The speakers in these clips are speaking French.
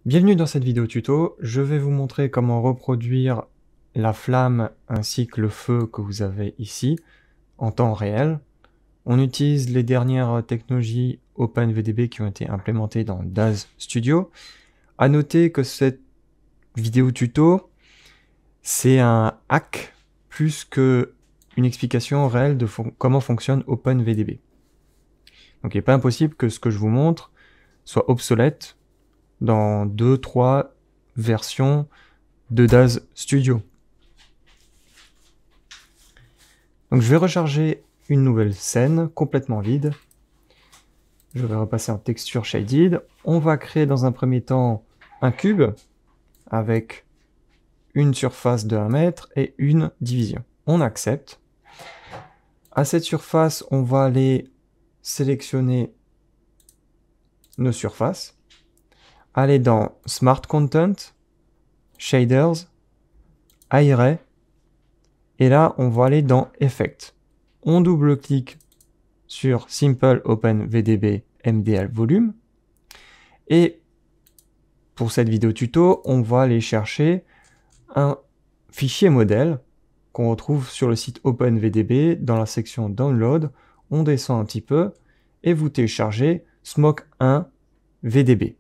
Bienvenue dans cette vidéo tuto, je vais vous montrer comment reproduire la flamme ainsi que le feu que vous avez ici en temps réel. On utilise les dernières technologies OpenVDB qui ont été implémentées dans Daz Studio. À noter que cette vidéo tuto, c'est un hack plus que une explication réelle de comment fonctionne OpenVDB. Donc il n'est pas impossible que ce que je vous montre soit obsolète dans 2-3 versions de Daz Studio. Donc je vais recharger une nouvelle scène complètement vide. Je vais repasser en texture shaded. On va créer dans un premier temps un cube avec une surface de 1 mètre et une division. On accepte. À cette surface, on va aller sélectionner nos surfaces. Aller dans Smart Content, Shaders, Array, et là on va aller dans Effect. On double-clique sur Simple Open VDB MDL Volume, et pour cette vidéo tuto, on va aller chercher un fichier modèle qu'on retrouve sur le site OpenVDB dans la section Download. On descend un petit peu et vous téléchargez Smoke 1 VDB.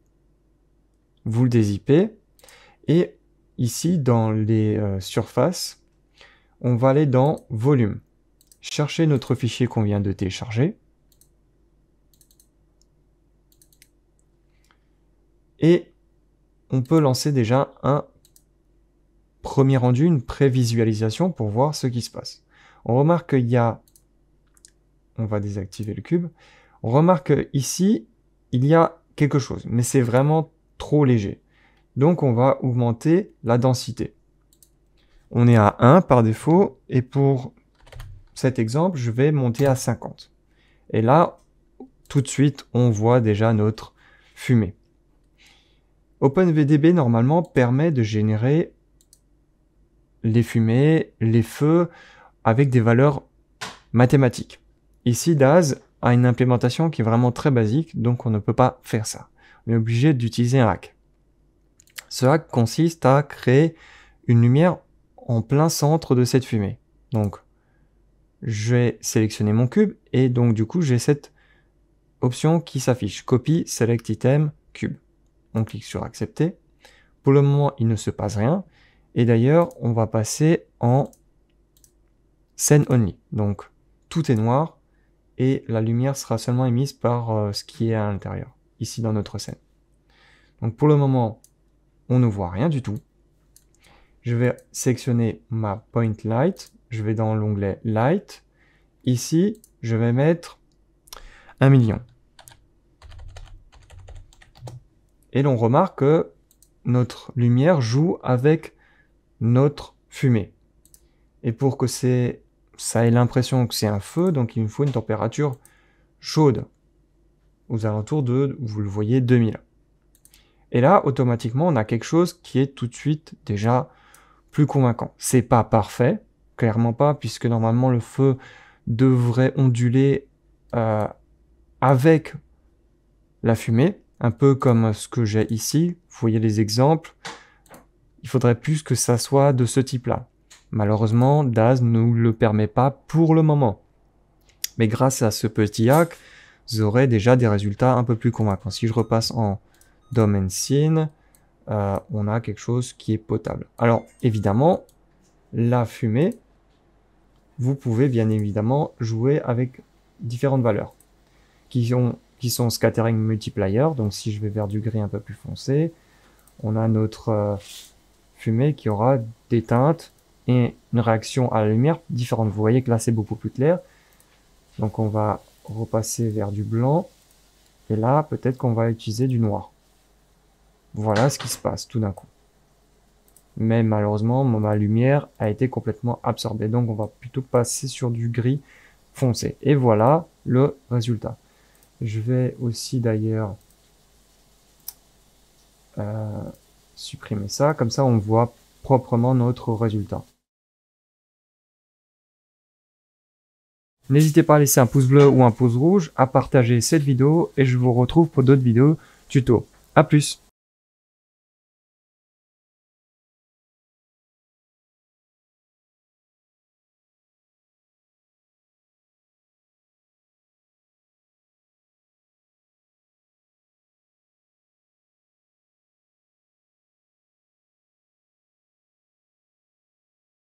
Vous le dézippez et ici dans les surfaces, on va aller dans Volume, chercher notre fichier qu'on vient de télécharger et on peut lancer déjà un premier rendu, une prévisualisation pour voir ce qui se passe. On remarque qu'il y a, on va désactiver le cube, on remarque ici il y a quelque chose, mais c'est vraiment trop léger. Donc on va augmenter la densité. On est à 1 par défaut, et pour cet exemple, je vais monter à 50. Et là, tout de suite, on voit déjà notre fumée. OpenVDB, normalement, permet de générer les fumées, les feux, avec des valeurs mathématiques. Ici, Daz a une implémentation qui est vraiment très basique, donc on ne peut pas faire ça. On est obligé d'utiliser un hack. Ce hack consiste à créer une lumière en plein centre de cette fumée. Donc, je vais sélectionner mon cube et donc du coup, j'ai cette option qui s'affiche. Copy, Select Item, Cube. On clique sur Accepter. Pour le moment, il ne se passe rien. Et d'ailleurs, on va passer en Scene Only. Donc, tout est noir et la lumière sera seulement émise par ce qui est à l'intérieur, ici dans notre scène. Donc, pour le moment, on ne voit rien du tout. Je vais sélectionner ma Point Light. Je vais dans l'onglet Light. Ici, je vais mettre 1 million. Et l'on remarque que notre lumière joue avec notre fumée. Et pour que ça ait l'impression que c'est un feu, donc il nous faut une température chaude, aux alentours de, vous le voyez, 2000. Et là, automatiquement, on a quelque chose qui est tout de suite déjà plus convaincant. C'est pas parfait, clairement pas, puisque normalement le feu devrait onduler avec la fumée, un peu comme ce que j'ai ici. Vous voyez les exemples. Il faudrait plus que ça soit de ce type-là. Malheureusement, Daz ne nous le permet pas pour le moment. Mais grâce à ce petit hack, vous aurez déjà des résultats un peu plus convaincants. Si je repasse en Domain Scene, on a quelque chose qui est potable. Alors, évidemment, la fumée, vous pouvez bien évidemment jouer avec différentes valeurs qui sont scattering multiplier. Donc, si je vais vers du gris un peu plus foncé, on a notre fumée qui aura des teintes et une réaction à la lumière différente. Vous voyez que là, c'est beaucoup plus clair. Donc, on va repasser vers du blanc. Et là, peut-être qu'on va utiliser du noir. Voilà ce qui se passe tout d'un coup. Mais malheureusement, ma lumière a été complètement absorbée. Donc, on va plutôt passer sur du gris foncé. Et voilà le résultat. Je vais aussi d'ailleurs supprimer ça. Comme ça, on voit proprement notre résultat. N'hésitez pas à laisser un pouce bleu ou un pouce rouge, à partager cette vidéo et je vous retrouve pour d'autres vidéos tuto. A plus!